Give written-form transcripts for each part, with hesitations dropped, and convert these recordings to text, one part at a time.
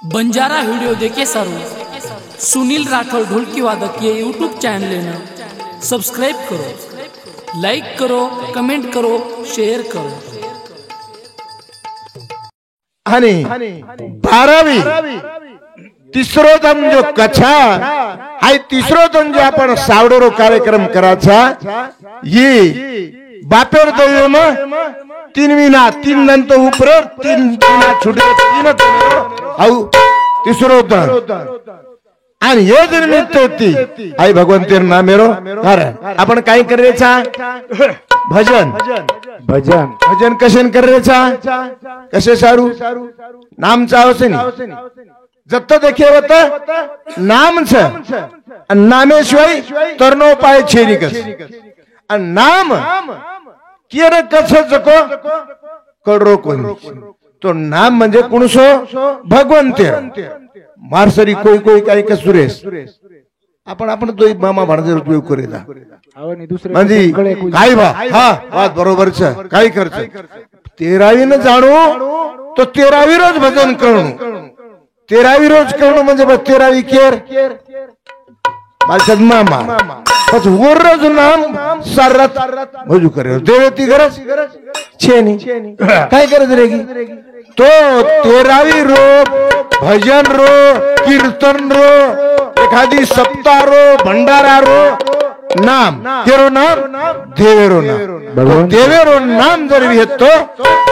Banjara video देखे सारू सुनील राठौर ढोलकी वादक ये यूट्यूब चैनल ने सब्सक्राइब करो, लाइक करो, कमेंट करो, शेयर करो। आणि 12वी तिसरो दम जो कथा हाय तिसरो दम जो आपण सावडोरो कार्यक्रम करायचा ये बापेर दैवम 3 विना 3 नंतर उपर 3 विना छुटे 3 हाऊ तिसरो दम आणि हे जर निमित्त होती आई भगवंतेर नामेरो कारण आपण काय करायचा भजन भजन भजन कशन करायचा कसे सारू नाम चावसनी जत्त देखे होत नाम छ नामेश्वरी तरनो पाय छेरी कस नाम किर कस जको कडरो कोण तो नाम म्हणजे कोणसो भगवंते मारसरी कोई कोई काय का सुरेश आपण दोई मामा भाणजे उपयोग करेला म्हणजे काय बा हा बात बरोबर छ काय करते 13वी न जाणू तो 13वी रोज भजन करू 13वी रोज करू म्हणजे 13वी केर बालचंद मामा बस वर रोज नाम सरत भजू करे देवती गरज छेनी काय करत रेगी तो 13वी रो भजन रो कीर्तन रो एखादी सप्ताह रो भंडारा रो नाम केरो नाम देवेरो नाम देवेरो नाम जर घेतो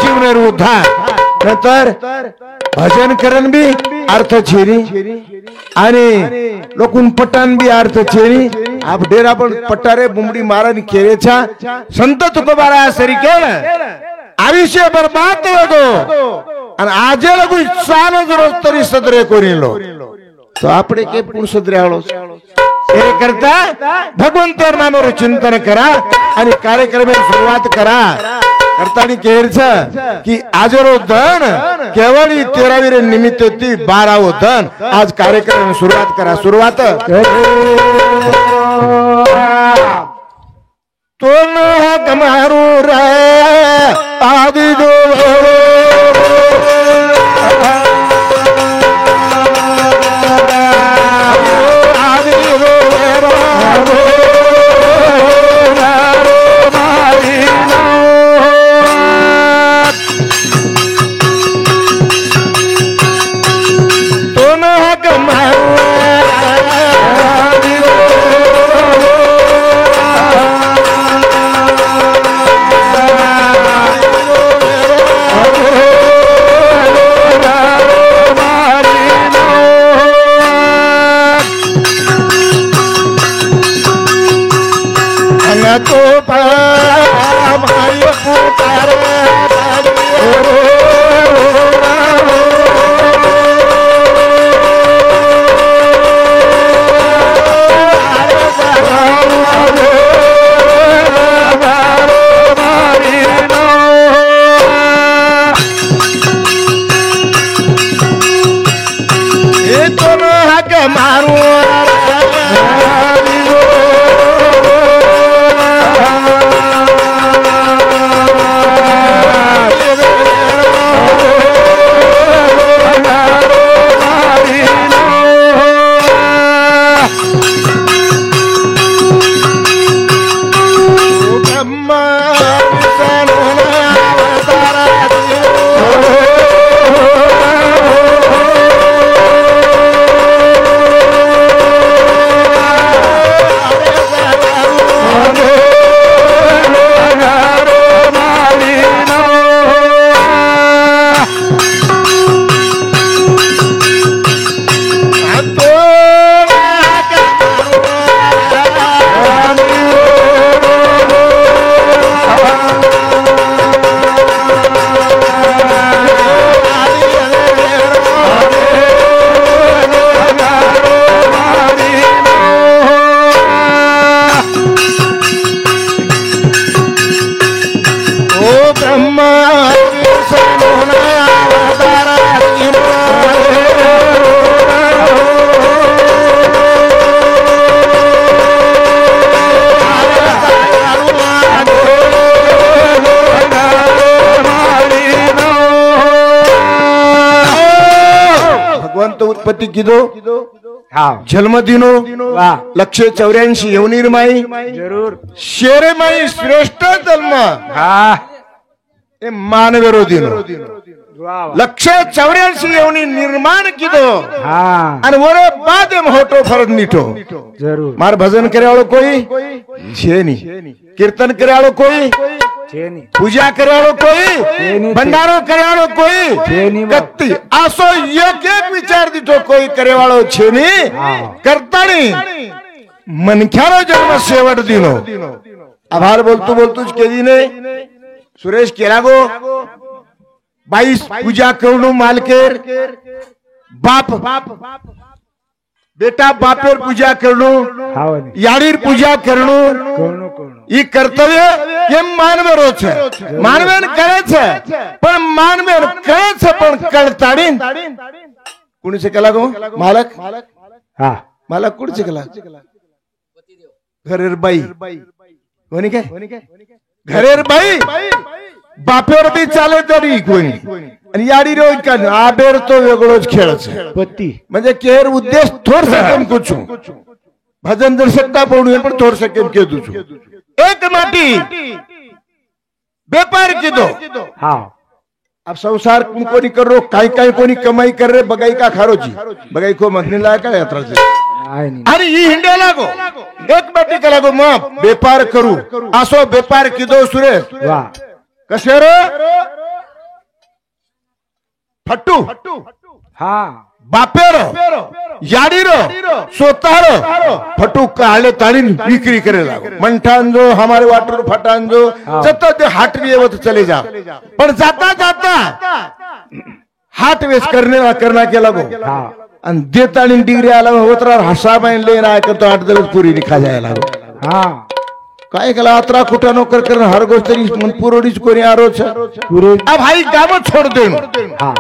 जीवनेर उद्धार नंतर भजन करण बी अर्थ छेरी आणि लोकून पटान बी अर्थ छेरी आप डेरा पण पटारे बुमडी मारन केरेचा संत तुकोबारा सरी केळ आयुष्य बर्बाद होतो आणि आजे लगू साल रोज तरी सदरे कोणीलो तो आपणे के पुण सदरे आलो हे करता भगवंतर नामावर चिंतन करा आणि कार्यक्रमाची सुरुवात करा करतानी केरच की आजरो दन केवळ 13वी रे निमित्त ती 12वो दन आज कार्यक्रम सुरुवात करा सुरुवात तो न कमारू रे आदि जो भगवंत उत्पत्ति कीधो हाँ जन्म दिनो वाह 184 योनिर्माई जरूर शेरे माई श्रेष्ठ जन्म हाँ ए मानवेरो दिनो वाह 184 योनि निर्माण कीधो हाँ અને વરે બાદ એમ હોટો ફરજ નીઠો जरूर માર ભજન કર્યાળો કોઈ છે નહીં કીર્તન કર્યાળો કોઈ છે નહીં પૂજા કર્યાળો કોઈ નહીં. ભંડારો કર્યાળો કોઈ છે નહીં. કત્તી આસો એક એક વિચાર દીધો કોઈ કર્યાવાળો છે નહીં હા. કરતા નહીં મનખ્યાનો જન્મ સેવટ દીનો આભાર બોલતું બોલતું જ કેદી ને સુરેશ કેલાગો 22 પૂજા કરનું માલકેર બાપ बेटा बापेर पूजा करनो हाँ याडीर पूजा करनो कोण कोण ई कर्तव्य केम मानवेरो छे मानवेन करे छे पण मानवेन करे छे पण करताडी कोणी से केला गो मालक हाँ मालक कोणी से केला घरेर बाई कोणी काय घरेर बाई बापेर बी चाले तरी कोणी आणि याडी रोज का आबेर तो वेगळोच खेळ छे पत्ती म्हणजे केर उद्देश थोर सकेम कुछ भजन जर सकता पडू पण थोर सकेम के दुछु एक माटी व्यापार की दो हाँ अब संसार कोणी करो काय काय कोणी कमाई कर रे बगाई का खारो जी बगाई को मगनी लायक आहे यात्रा से आहे नाही अरे ई हिंडे लागो एक माटी का लागो माप व्यापार करू असो व्यापार की दो सुरेश वाह कसे रे फट्टू हाँ बापेरो याडीरो सोतारो फटू काले ताड़ी बिक्री करे लागो मंठान जो हमारे वाटर फटान जो जब तक हाटरी वो तो चले जाओ पर जाता जाता हाट वेस करना के लगो हाँ अन देता नहीं डिग्री आला होतरा हसा में लेना है कर तो 8 दिवस पूरी निखा जाए लागो हाँ काय कला अतरा कुटा नो कर हर गोष्टी मन पुरोडीच कोणी आरो छे पूरे अब भाई गाव छोड़ देन हाँ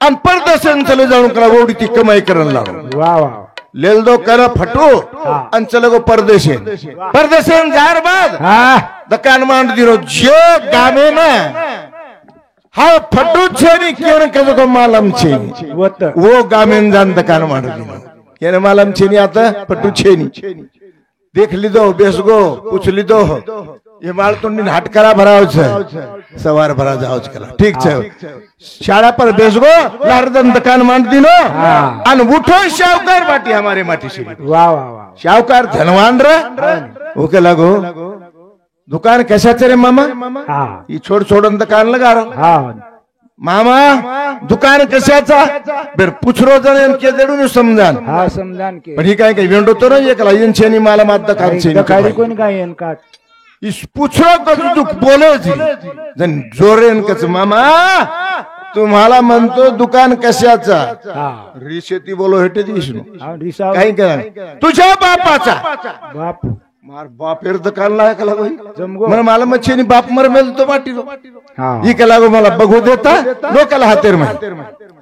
अन परदेशन चले जाऊन कला वोडी ती कमाई करन लागो वाह वाह लेल दो कर फटू अन चले गो परदेशन परदेशन जार बाद हाँ दुकान मांड दिरो जे गामे ना हा फटू छे नी क्यों कजो को मालम छे वत वो गामेन जान दुकान मांड दिनो याने मालम छे नी आता फटू छे नी देख लीधो बेसगो पूछ लीधो ये माल तो हाट करा भराव छे सवार भरा जाओ कला ठीक छे शाळा पर बेसगो लारदन दुकान मांड दिनो अन उठो शाहूकार बाटी हमारे माटी से वाह वाह वाह शाहूकार धनवान रे ओके लागो दुकान कैसा चले मामा हाँ ये छोड़ छोड़न दुकान लगा रहा हाँ मामा दुकान कशाचा बर पुछरो जण के देडू न समजान हाँ समजान के पण ही काय काय वेंडो तो नाही एकला इन छेनी माला मात दुकान छेनी दखाडी कोण काय येन का इस पुछरो कस तू बोले जी जन जोरेन कस मामा तुम्हाला म्हणतो दुकान कशाचा हाँ रिशेती बोलो हेटे दिसनो हाँ रिसा काही करा तुझ्या बापाचा बाप मार बापेर दुकान लायक लागो जमगो मला मला मच्छेनी बाप मर मेल तो बाटी रो हाँ ई के लागो मला बघू देता लोकला हातेर में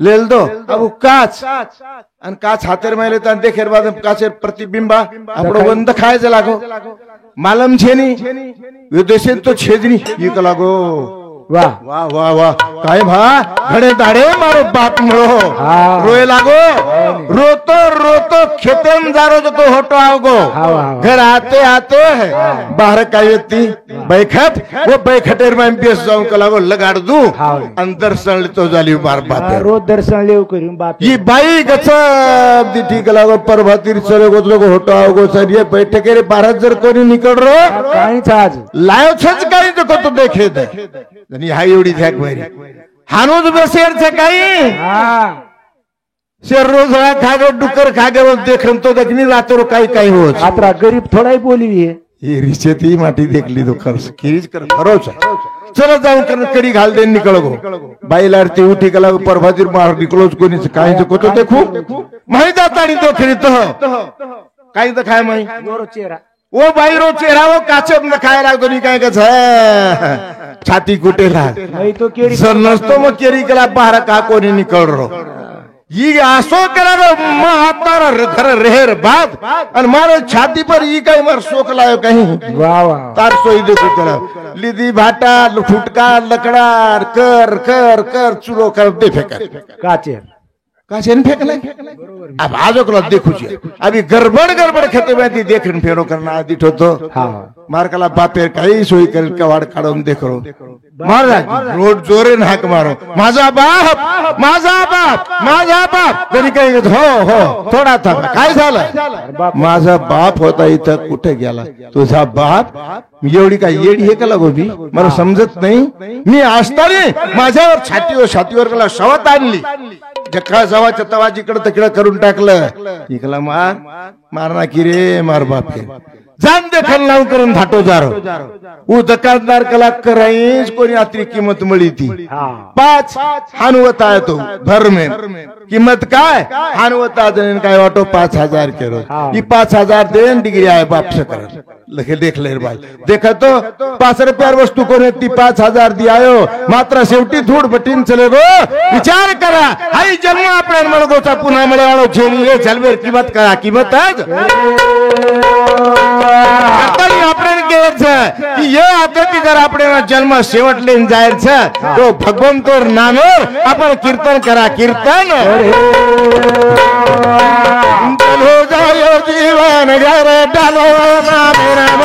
लेल दो अब काच अन काच हातेर में लेता देखेर बाद काचेर प्रतिबिंबा आपडो बंद खायचे लागो मालम छेनी विदेशेन तो छेदनी ई के लागो वाह वाह वाह वाह काय भा घडे दाडे मारो बाप मळो हाँ। रोए लागो रोतो रोतो खेतन जारो तो होटो आवगो हाँ। घर आते आते बाहर का व्यक्ति बैठक वो बैठकेर में बेस जाऊं का लागो लगाड़ दू हाँ। अंदर सण तो जाली बार बात रोज दर्शन लेव करून बाप ये बाई गचब दी ठीक लागो परभातीर चले गोतलो को होटो आवगो सर ये बैठकेर बाहर जर कोणी निकळ रो काहीच आज लायो छच काही तो तो देखे दे आणि हा एवढी झॅक भाई हानूज बसेर छे काही हाँ शेर रोज खागे डुकर खागे देखन तो देखनी रातो काही काही होत आत्रा गरीब थोड़ा ही बोली है ये रिचेती माटी देख ली तो खर्च किरीच कर खरोच चलो जाऊं कर कडी घाल देन निकळ गो बाईला आरती उठी कला परभातीर मार निकलोच कोणी काही जो तो देखू माहिती जातानी तो खरीत काही तर खाय माही गोरो चेहरा वो बाई रो चेहरा वो काचम न खाय लागतो नी काय कस छाती कुटेला नहीं तो केरी सर नसतो मग केरी कला बाहर का कोणी निकळ रो ई आसो करा रो महातारा घर रेहर बाद और मारो छाती पर ई काय मार शोक लायो कहीं वाह वाह तार सोई देखो करा लिदी भाटा फुटका लकड़ा कर कर कर चुरो कर दे फेकर काचेर काचेन फेंकले अब आजो को देखू छे अभी गड़बड़ खेते में देखन फेरो करना दिठो तो मार कला बापेर काही सोई कर कवाड काढून देखरो मारा रोड जोरे हाक मारो माझा बाप तरी काही हो थोडा था काय झालं माझा बाप होता इथं कुठे गेला तुझा बाप एवढी काय येडी हे का लागो मी मला समजत नाही मी असताना माझ्यावर छातीवर कला शवत आणली जका जवाच्या तवा जिकडं तिकडं करून टाकलं इकला मारना की रे मार बाप के जान देखल लावून करून धाटो जारो वो दुकानदार कला कराईस कोणी आतरी किंमत मिळी ती 5 हानवता आहे तो भर में किंमत काय हानवता देन काय ऑटो 5000 केरो ये 5000 देन डिग्री आहे बाप से कर लखे देख ले भाई देखा तो 5 रुपयार वस्तू कोणी ती 5000 दियायो मात्र शेवटी धूड बटीन चले गो विचार करा हाई जन्म आपण मळगोचा पुन्हा मळवाळो छेली हे चलवेर किंमत करा किंमत आज आता आपण घ्यायचं की ये आता ती जर आपण जन्म शेवट लेन जायचं तो भगवंतोर नामवर आपण कीर्तन करा कीर्तन हो जायो जीवन घर डालो नाम राम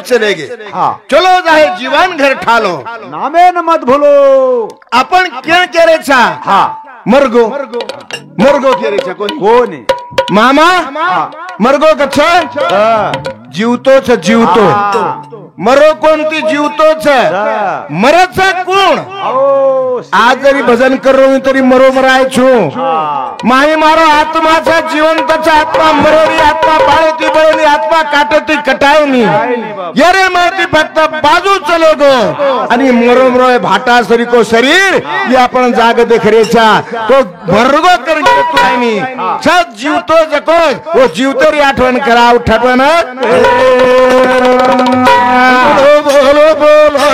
चलेगे चलो जाहे जीवन घर ठालो नामे न मत भूलो आपण क्या केरेचा मरगो केरेचा कोण मामा मरगो कच्छ जीवतो मरो कोणती जीवतोच मरचा कोण आज जरी भजन करो तरी मरो मराय छु माही मारो आत्माचा जिवंतचा आत्मा मरोरी आत्मा बाळती बळली आत्मा काटती कटायनी यारे माहिती फक्त बाजू चलो गो आणि मरो मरो भाटा सरी को शरीर ये आपण जाग देखरेचा तो भरगो करके तुलानी छत जीवतो जको वो जीवतरी आठवण करा उठवण बोलो बोलो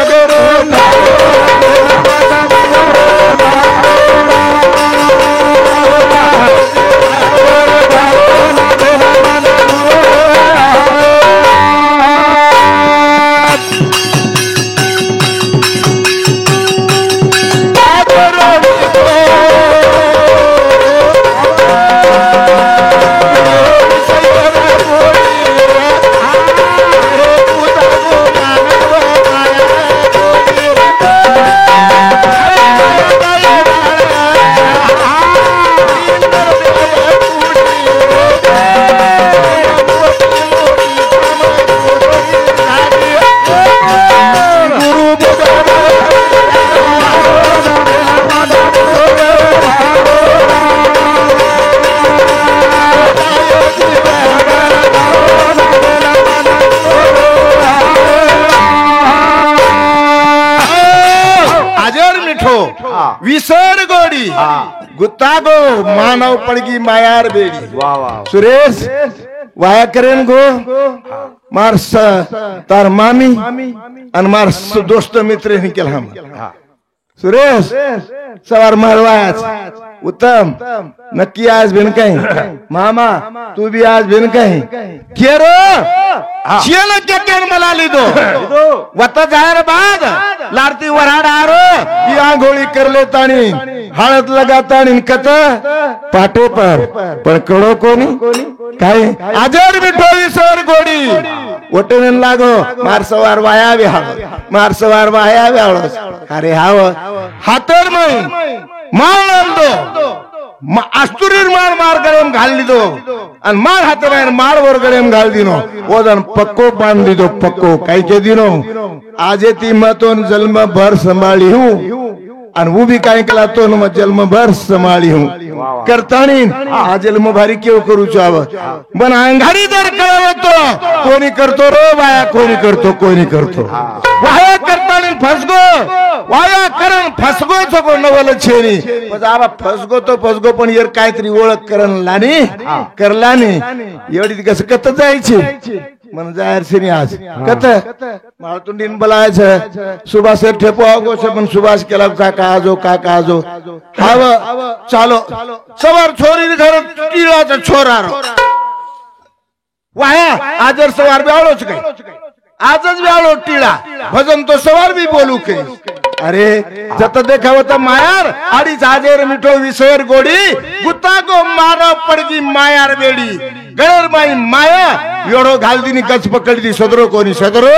विसर गोडी गुतागो मानव पडगी मायार बेडी वाह वाह सुरेश वाया करेन गो मार तार मामी आणि मार दोस्त मित्र केला हम सुरेश सवार मारवायाच उत्तम नक्की आज बिन काही मामा तू भी आज बिन काही केरो चियल के मला लिदो वता जायर बाद लारती वराड आरो ही आंघोळी करले ताणी हळद लगातानी कत पाटे पर कडो कोणी काय आजर मिठो विसर गोडी वटन लागो मार सवार वाया मार सवार वाया अरे हाव हातर मार दो अस्तुरीर मार गळेम घाल दो आणि मार हात मार वर गळेम घाल दिनो ओदन पक्को बांध दो पक्को काही के दिनो आज ती मतोन जन्म भर संभाळी हूं आणि वो भी काय केला तो न जन्म भर संभाळी हूं करतानी आ जन्म भारी केव करू चाव पण अंगारी जर कळवतो कोणी करतो रो वाया कोणी करतो वाया करतानी फसगो वाया करण फसगो सगो नवल छेनी पण आबा फसगो पण यार काहीतरी ओळख करण लानी करलानी एवढी कसं कत जायची मन जाहीर सिनी आज कत माळतुंडीन बोलायचं सुभाष ठेपो आगोश पण सुभाष केला काका आजो हाव चालो सवार छोरी घर टिळाचा छोरारो वाया आजर सवार ब्याळोच काय आजच ब्याळो टिळा भजन तो सवार भी बोलू के अरे जत देखावता मायार आडीच आजेर मिठो विसर गोडी गुतागो मारा पडगी मायार बेडी गळर बाई माया एवढो घालदिनी कच पकडली सदरो कोणी सदरो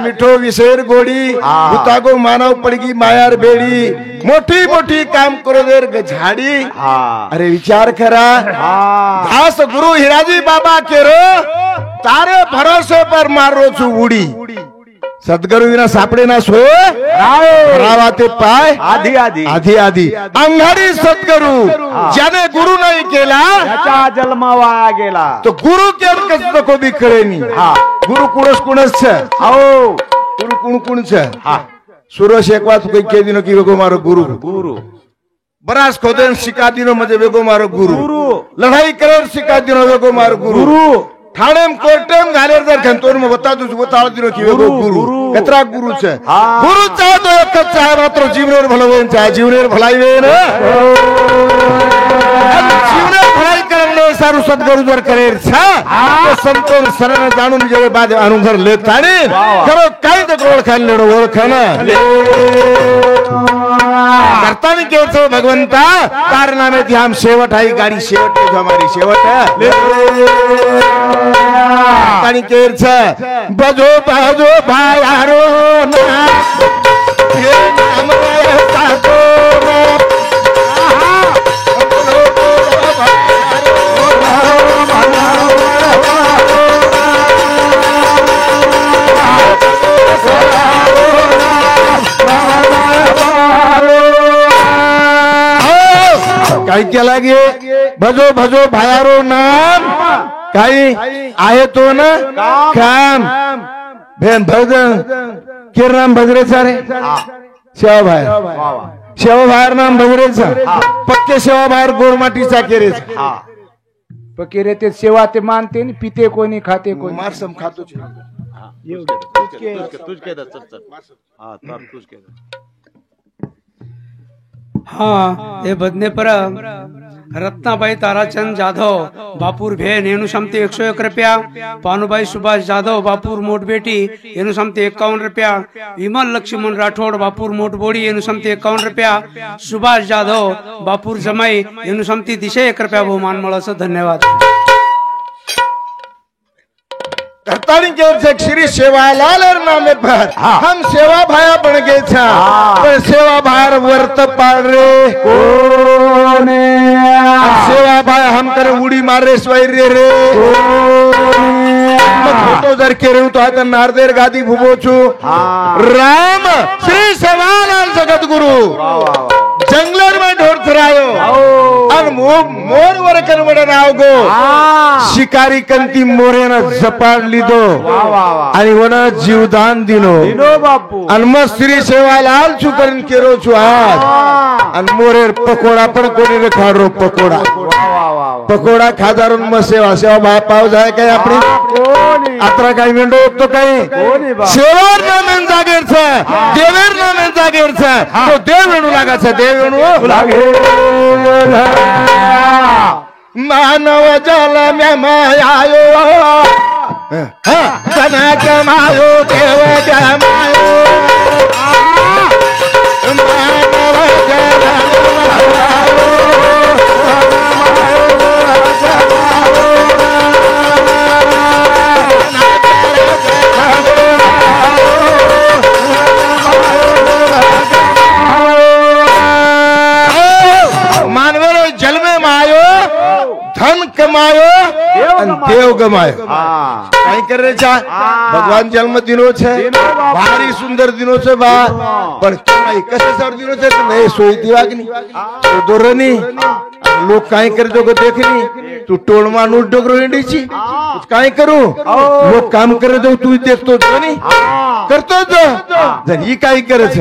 मिठो विसर गोडी गुतागो मानव पडगी मायार बेडी मोठी मोठी काम करो देर झाडी अरे विचार करा दास गुरु हिराजी बाबा केरो तारे भरोसे पर मारो छु उडी सद्गुरु विना सापडे ना सोय रावाते पाय आधी अंगाडी सद्गुरु ज्याने गुरु नाही केला त्याचा जन्म वाया गेला तो गुरु के कसं को भी करेनी गुरु कुणस छ आओ गुरु कुण छ सुरश एक बात कोई के दिनो की वेगो मारो गुरु बरास खोदेन शिका दिनो मजे वेगो मारो गुरु लढाई करेन शिका दिनो वेगो मारो गुरु ठाणेम कोर्टेम घालेर जर खंतोर में बता दिनो की वेगो गुरु कतरा गुरु छ गुरु चाहे तो एक चाहे मात्र जीवनेर भलवेन चाहे जीवनेर भलाई वेन जीवनेर भलाई करने सारू सद्गुरु जर करेर छ तो संतोन शरण जाणून जेवे बाद अनुघर लेताने करो काय तो ओळखान लेडो ओळखाना करतानी केवतो भगवंता कारनामे थी हम शेवट आई गाड़ी शेवट जो हमारी शेवट है करतानी केर छ बजो भायारो ना ये नाम रहता तो ऐक्याला घे भजो भजो भायारो नाम काही आहे तो ना काम भेन भज किरण भजरेचा रे सेवा बाहेर नाम भजरेचा पक्के सेवा बाहेर गोरमाटीचा केरेचा पक्के रे ते सेवा ते मानते न पिते कोणी खाते कोणी मारसम खातो हाँ ये बदने पर रत्नाबाई ताराचंद जाधव बापूर भेन एनु समते 101 रुपया पानुबाई सुभाष जाधव बापूर मोटबेटी एनु समते 51 रुपया विमल लक्ष्मण राठौड़ बापूर मोटबोड़ी एनु समते 51 रुपया सुभाष जाधव बापूर जमाई एनु समते 1 रुपया बहुमान मळ असं धन्यवाद श्री सेवालाल नामे पर हम सेवा भाया बन गए था पर सेवा भार वर्त पाड़ रे कोने सेवा भाया हम करे उड़ी मारे स्वैर्य रे फोटो जर के रे तो आता नारदेर गादी भुबो छु राम श्री सेवालाल जगत गुरु जंगलर में ढोर थरायो और मोर वर करवड नाव गो शिकारी कंती मोरेना जपाड लिदो आणि वना जीवदान दिनो बापू आणि मग श्री सेवालाल छु करून केरो छु आज आणि मोरेर पकोडा पण कोणी रे खारो पकोडा खादारून मग सेवा सेवा भाई पाव जाय काय आपली अत्रा काही मेंढो तो काही सेवार नामेन जागेर छ देवेर नामेन जागेर छ तो देव वेणू लागा छ देव वेणू लागे मानव जल में मायायो जना कमायो देव जमायो मानव जल धन कमायो देव गमायो कहीं कर रहे छा भगवान जन्म दिनो छे भारी सुंदर दिनो छे बा पण काय कसे सर दिनो छे नाही सोई दिवागनी तो दोरनी लोग काय कर जो देखनी तू टोळ माणूस डोगरो इंडीची काय करू लोग काम करे जो तू देखतो नहीं करतो जो जर ही काय करत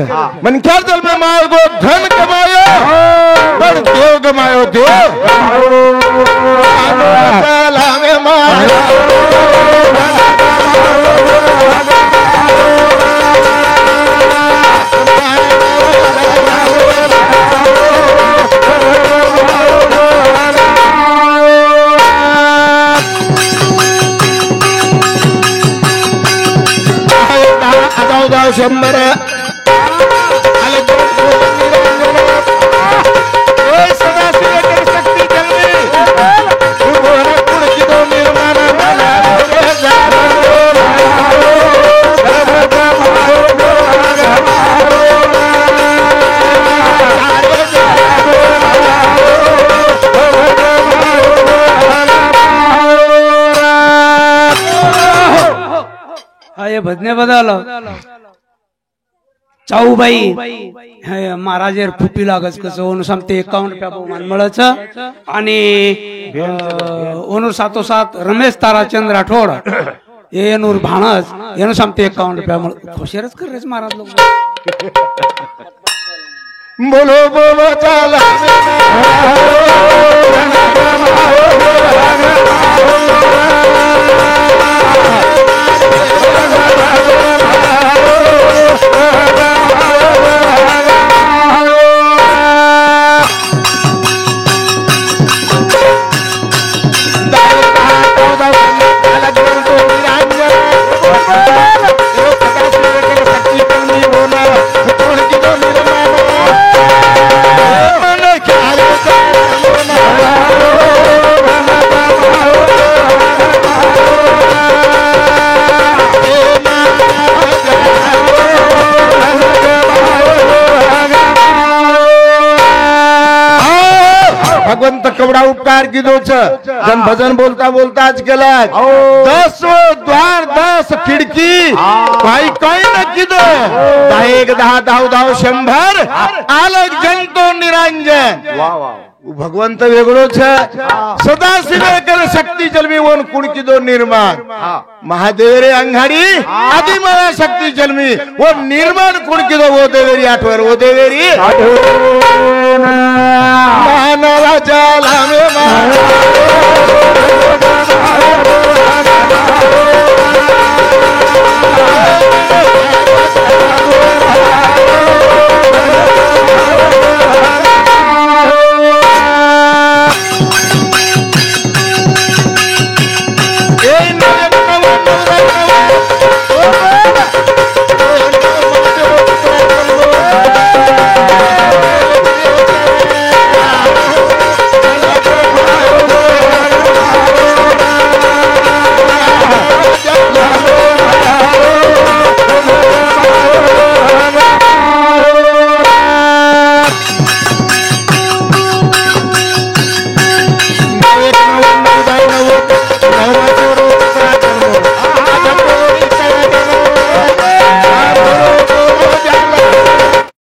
मन क्या जल में मार गो धन कमायो पर देव गमायो देव शंभर भजने बदल चाऊबाई महाराजेर फुपी लागच कसं ओनु समते 51 रुपया बहुमान मळच आणि ओनु सातोसात रमेश ताराचंद राठौड़ येनूर भाणस येनु समते 51 रुपया मळ खुशेरच कर रेच महाराज लोक बोलो बोलो चला भगवंत कवडा उपकार कीधो जन भजन बोलता बोलता आज केला 10 द्वार 10 खिडकी काही काही न कीधो 10 10 10 10 100 आलग जनतो निरंजन भगवंत वेगळो छे सदा शिवे कर शक्ति जलमी वन कुणकी दो निर्माण महादेव रे अंगाडी आदि माया शक्ति जलमी वो निर्माण कुणकी दो वो देवेरी आठवर वो देवेरी मानवा जाला में